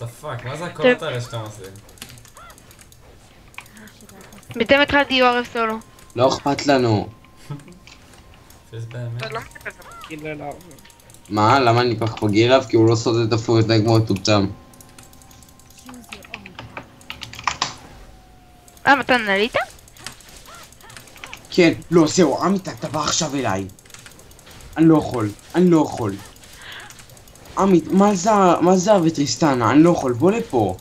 פאק, מה זה הקולות האלה שאתם עושים? בינתיים התחלתי URF סולו. לא אכפת לנו. פיס באמת. אתה לא מתייחס כאילו אליו. מה? למה אני כל כך מגיע אליו? כי הוא לא סוטט אפילו יותר כמו מטומטם. מתן עלית? כן, לא, זהו, עמית, אתה בא עכשיו אליי. אני לא יכול. עמית, מה זה וטריסטנה? אני לא יכול, בוא לפה.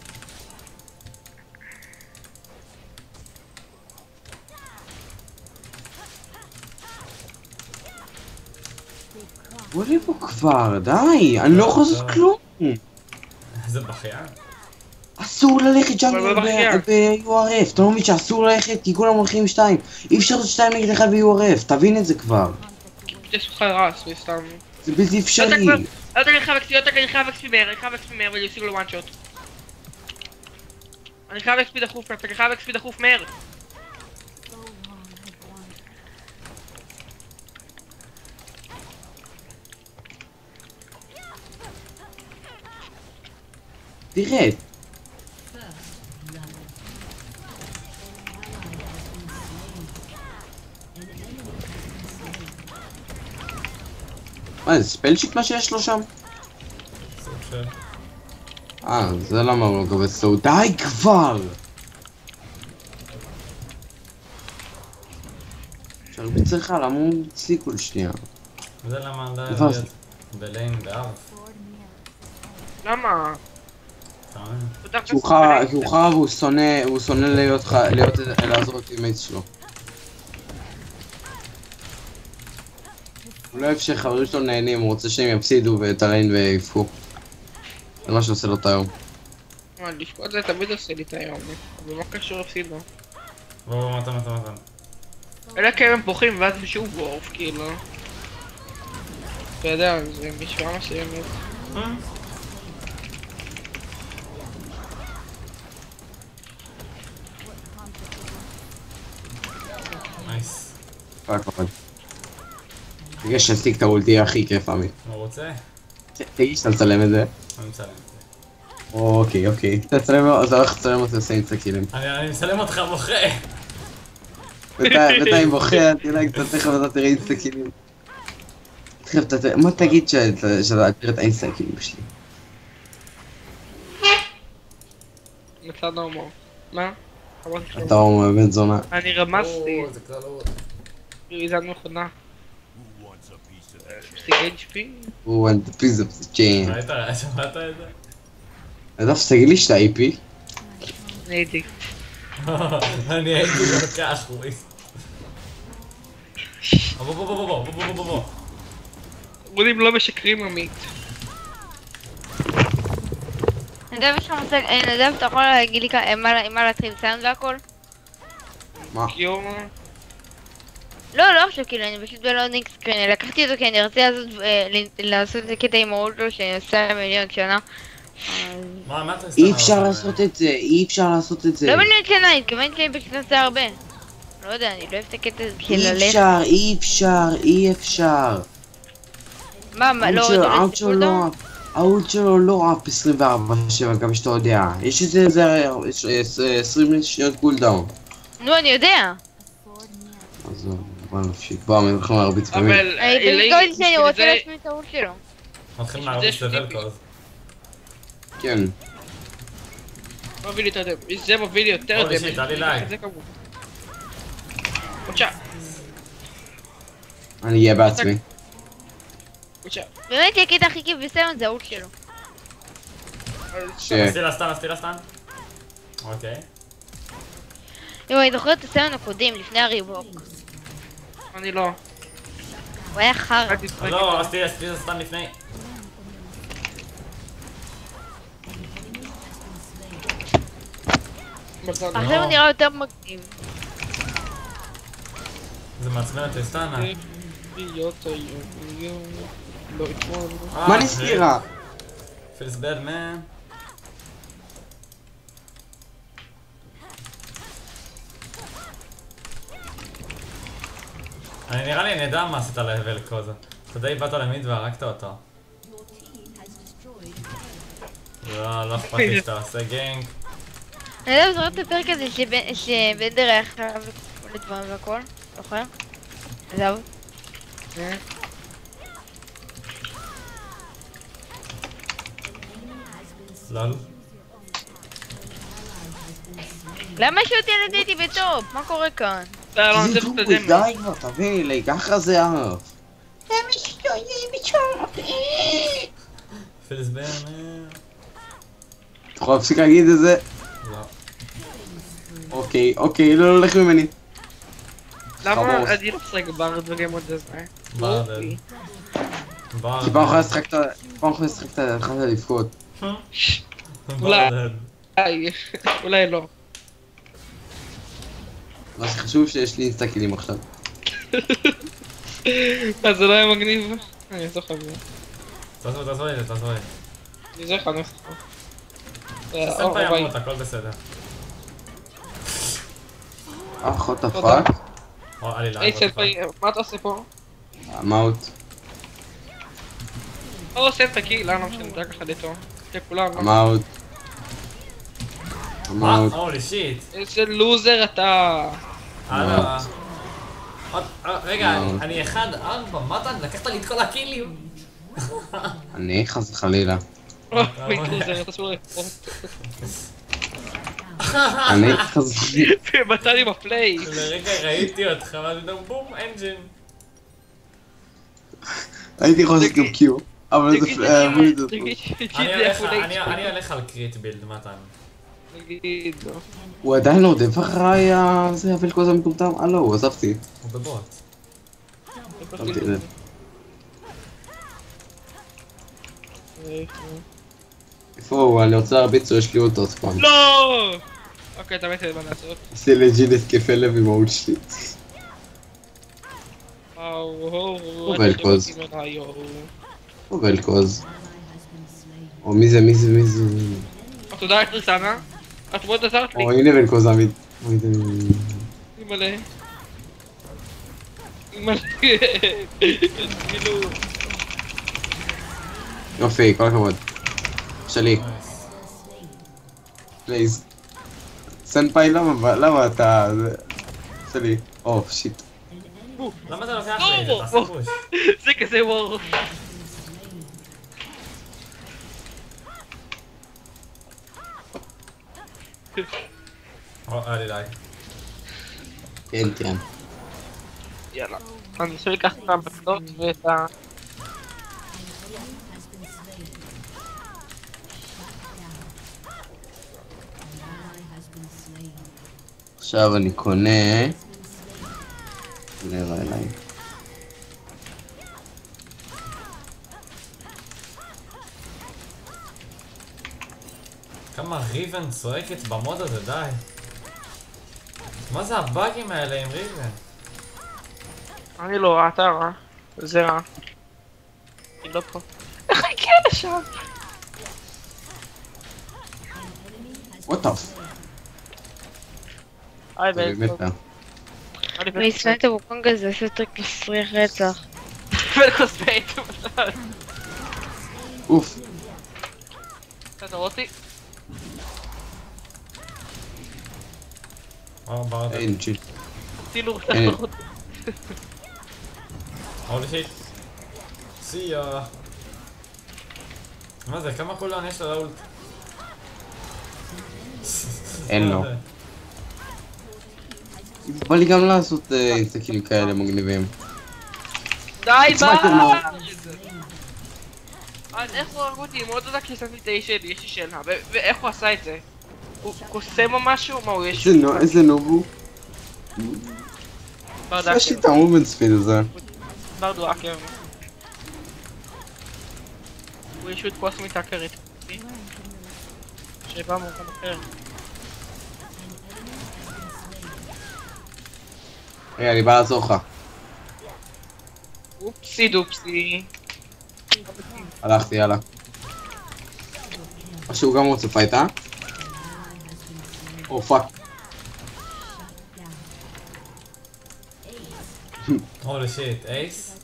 בוא לפה כבר, די, אני לא יכול לעשות כלום. איזה בכיין. אסור ללכת ג'אנגל בכיין. ב-URF, אתה לא מבין שאסור ללכת כי כולם הולכים 2. אי אפשר לעשות 2 נגד 1 ב-URF, תבין את זה כבר. יש לך רעש וסתם. זה בלתי אפשרי. אל תגיד לך וקספי מהר ויוסיף לו וואן שוט. אני חייב אקספי דחוף מהר. תראה. מה זה ספלשיט מה שיש לו שם? סוג של... זה למה הוא לא גובה סו. די כבר! אפשר בצריך למה הוא הצליק כל שנייה. וזה למה אני לא דבר. יודע בליין בארץ. למה? אתה מבין? כי הוא חרא והוא שונא לעזור לטימייטס שלו. הוא לא אוהב שחברים שלו נהנים, הוא רוצה שהם יפסידו ואת הליין ויפקו. זה מה שעושה לו את היום. לפקוד זה תמיד עושה לי את היום. אבל מה קשור הפסידו? בוא, מתן. אלא כי הם בוכים ואז בשוב וורף כאילו. אתה יודע, זה משוואה מסוימת. נייס. פאק פאק. בגלל שנשיג את האולטי הכי כיף עמי. הוא רוצה? תגיד שאתה מצלם את זה. אני מצלם. אוקיי. תצלם, אז הולך לצלם אותי עושה אינסטקילים. אני מצלם אותך בוכה! בינתיים בוכה, תראה קצת תכף אתה תראה אינסטקילים. מה תגיד שאתה תראה את האינסטקילים שלי? מצד ההומור. מה? אתה אומר בן זונה. אני רמזתי. זה קלות. ריזן מכונה. מפסיק HP? הוא want the piece of the chain. שמעת את זה? אדף, תגיד לי שאתה AP? הייתי. אני הייתי לקח, וויס. בוא. רודים לא משקרים עמית. נדב יש לך מושג, נדב אתה יכול להגיד לי מה להתחיל סאונד והכל? מה? קיום. לא עכשיו כאילו אני פשוט בלודינג סקרין, לקחתי אותו כי אני רציתי לעשות את הקטע עם האולטו שעשה מיליון שנה. מה אתה עושה? אי אפשר לעשות את זה. לא מיליון שנה, אני התכוונת שאני פשוט עושה הרבה. לא יודע, אני לא אוהב את הקטע של ללכת. אי אפשר. מה, לא עוד האולט שלו לא אפ 24/7 גם שאתה יודע. יש איזה 20 שניות קולדאון. נו אני יודע. אז בוא נפשיט, בוא אנחנו להרביץ פעמים. אבל אני פשוט שאני רוצה להשמיע את האולט שלו. מתחילים להרביץ לוולקוז. כן. מביא לי את הדם. זה מביא לי יותר אוי, דם. שיט, עלי לייק. זה כמובן. בבקשה. אני אהיה בעצמי. בבקשה. באמת הקטע הכי כיף בסאונד זה האולט שלו. סטילה סטן. אוקיי. אם אני זוכר את הסאונד הקודם לפני הריבוק. אני לא. הוא היה חרא. לא, סטילה סטן לפני. עכשיו הוא נראה יותר מגניב. זה מעצבן את טריסטנה. לא אתמול. מה נסתירה? Feels bad man. נראה לי אני יודע מה עשית לוולקוז. אתה די באת למיד והרגת אותו. לא אכפת לי שאתה עושה גנג. אני יודע, זוכר את הפרק הזה שבנדר היה חייב לדברים והכל? זוכר? עזב. לול. למה שאותי ילדתי בטופ? מה קורה כאן? לא, זה זה דורס, בסדר. די כבר, תביא לי, ככה זה אף. פילסבר אתה יכול להפסיק להגיד את זה? לא. אוקיי, לא הולך ממני. למה חמוס. אני לא משחק בארד וגיימות הזה? בארדל. כי פעם אחת לשחק את אחת האליפות. בארדל. אולי לא. מה שחשוב שיש לי אינסטאקילים עכשיו. אז זה לא היה מגניב? אני אעזור לך בזה. תעזור לי. אני אעזור לך, אני אעזור לך. סמפה ימות, הכל בסדר. אחות תודה. הפאק. עלילה. היי סנפאי, מה אתה עושה פה? מאוט. או סנפאי, לא משנה, זה ככה לטוב. לכולם. מאוט. הולי שיט. איזה לוזר אתה. רגע, אני 1-4, מתן, לקחת לי את כל הקילים. אני חס וחלילה. אוי, לוזר, אתה שוב אני חס וחלילה. ומתן עם הפליי. לרגע ראיתי אותך, מה זה בום, אנג'ין. הייתי יכול לעשות גם קיו. אבל זה אני הולך על קריט בילד, מתן. נגיד, לא. הוא עדיין רודף אחריי זה הפלקוז המטומטם? לא, הוא עזבתי. הוא בבוט. שמתי לב. איפה הוא? אני רוצה להרביץ או יש לי אותו ספאם. לא! אוקיי, אתה מת מה לעשות. עושה לג'ין התקפי לב עם האול שלי. וואו, ולקוז. או ולקוז. או מי זה? תודה טריסנה. את מאוד עזרת לי. או הנה ולקוז עמיד. אימא'לה. כאילו... יופי, כל הכבוד. שלי. פלייז. סנפאי, למה אתה... שלי. או, שיט. למה אתה לוקח לי את זה? תעשה פוש. זה כזה וור. עלילה. כן. יאללה. אני חושב לקחת את הבטות ואת ה... עכשיו אני קונה... נראה אליי. כמה ריבן צועקת במוד הזה, די. מה זה הבאגים האלה עם ריבן? אני לא, אתה רע. זה רע. אני לא פה. איך אני הגיע לשם? What the f... היי זה באמת בלקוס. לא. אני את הווקונג הזה, עושה טריק מסריח רצח. בלקוס בייט. אוף. אתה רואה אותי? בארדל. אין צ'יט. תילו. הולי שיט. סייה. מה זה? כמה קולן יש לה לאולט? אין לו. בא לי גם לעשות אינסטאקילים כאלה מגניבים. די סמייטר אז איך הוא הרג אותי? מאוד יודע כי שמתי את האיש שלי, יש לי שאלה. ואיך הוא עשה את זה? הוא קוסם או משהו? מה הוא יש? איזה נוב הוא? ברדק. יש לי את המובנט ספיד הזה. ברדו אקר. הוא ישות קוסמית אקרית. שבא מוכן אחר. רגע, אני בא לעזור לך. אופסי דופסי. הלכתי, יאללה. או שהוא גם רוצה פייט, אה? או פאק. הולי שיט, אייס?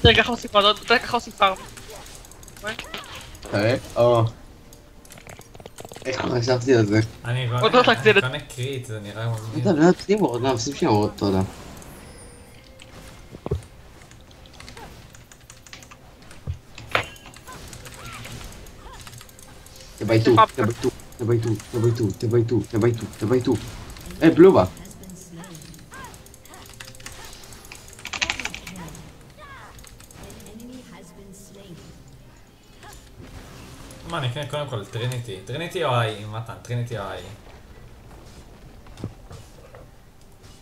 רגע, ככה עושים פארם. תראה? או. איך לא חשבתי על זה? אני עוד לא תקציב את- קונה קריט, זה נראה מגניב. אתה לא נתנים עוד נפסים שהם עוד תודה. תבייתו, תבייתו, תבייתו, תבייתו, תבייתו, תבייתו, תבייתו. בלובה. מה, אני אקנה קודם כל טריניטי. טריניטי או איי? מתן, טריניטי או איי?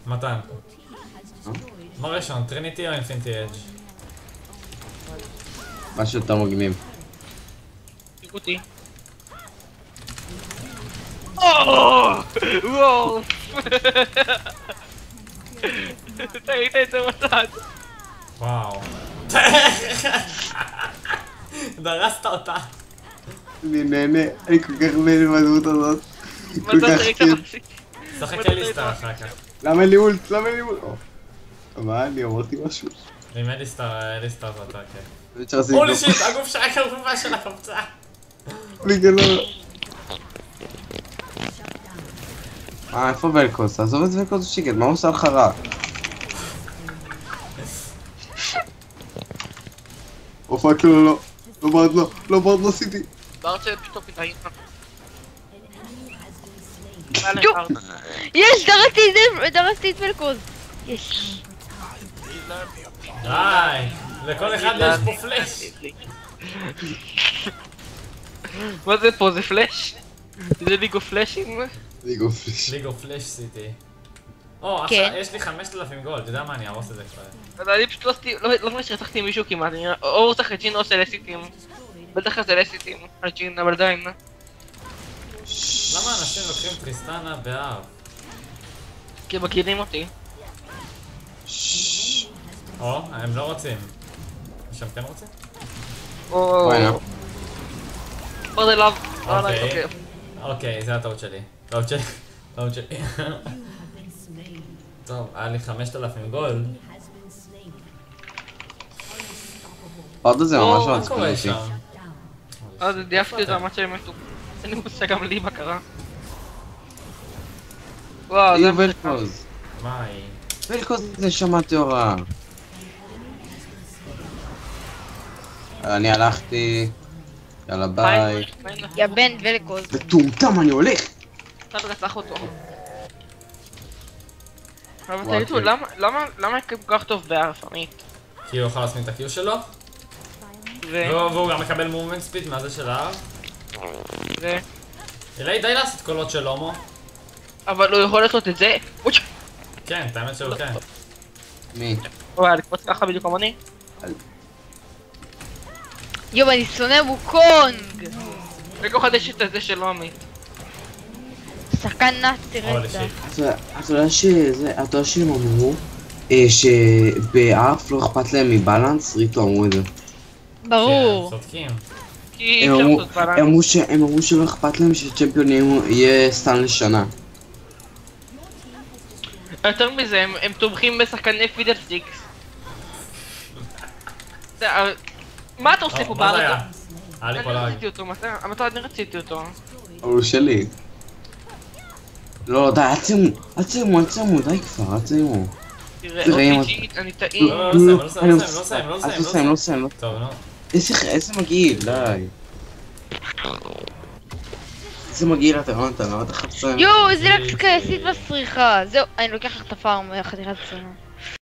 מתן. מה ראשון, טריניטי או אינפיניטי אדג'? מה שיותר מגניב. אותי. וואו! אתה ראית את זה בצד. וואו. דרסת אותה. אני נהנה, אני כל כך נהנה מהדמות הזאת. מה כל אתה כך ראית כיף. מחזיק? שחק אליסטר אחר כך. למה אין לי אולט? למה אין לי אולט? מה, אני אמרתי משהו? עם אליסטר זה יותר כיף. אפשר לשים הולי לו. שיט, הגוף של הקרבובה של החמצה. בגללו. איפה ולקוס? תעזוב את ולקוס בשקט, מה הוא עושה לך רע? או פאק לא, לא ברד לא, לא ברד לא עשיתי. בארצה פתאום פתאים. יש! דרסתי את ולקוז! יש! די, לכל אחד יש פה פלאש. מה זה פה? זה פלאש? זה ליגו פלאשים? ליג אוף פליש. ליג אוף פלאש סיטי. או, כן. עכשיו יש לי 5,000 גולד, אתה יודע מה, אני ארוס את זה כבר. אני פשוט לא ממש רצחתי מישהו כמעט, או צריך את ג'ין או סלסיטים. בטח סלסיטים, על ג'ין, אבל עדיין. למה אנשים לוקחים טריסטנה באב? כי מכירים אותי. או, הם לא רוצים. שם כן רוצים? או... וואי, ברד אליו. אוקיי. אוקיי, זה הטעות שלי. טעות שלי. טעות שלי. טוב, היה לי 5,000 גולד. עוד זה ממש מה מעצבן קורה אותי. שם? אז דיאפתי את רמת שהם מתו. אין לי מושג גם לי מה קרה. וואו, זה... היא ולקוס. מה היא? ולקוס זה שמה טהורה. אני הלכתי. יאללה ביי. יא בן ולקוז. מטומטם אני הולך. אתה רצח אותו. אבל וואי, תגידו, כן. למה כל כך טוב בערף, עמית? כי הוא יכול להסמין את הקיו שלו? והוא גם מקבל מומנט ספיד מהזה של האב? אולי די לעשות קולות של הומו? אבל הוא יכול לעשות את זה? אוץ'! כן, את האמת שהוא כן. מי? וואי, לקפוץ ככה בדיוק כמוני? יואו, אני שונא ווקונג! וכו חדש את זה שלו, עמית. שחקן נאצי הולי רצח. שיט. אתה יודע שזה, אתה יודע שהם אמרו שבארף לא אכפת להם מבלנס, ריטו אמרו את זה. ברור. כן, צודקים. כי אי אפשר לעשות בלנס. הם אמרו שלא אכפת להם שצ'מפיון יהיה סתם לשנה. יותר מזה, הם תומכים בשחקני פידלסטיקס. מה אתה עושה פה מה זה היה? בארץ? היה לי אני קולאג. רציתי אותו, מתי אני רציתי אותו? אבל הוא שלי. לא, די, עצמו, די כבר, עצמו. תראה, תראה, אותי, אני טעים. לא לסיים. טוב, נו. איזה מגעיל, די. איזה מגעיל אתה לא נתן, למה אתה חפצן? יואו, איזה לקס קייסית מסריחה. זהו, אני לוקח לך את הפארם, חתיכת צנוע.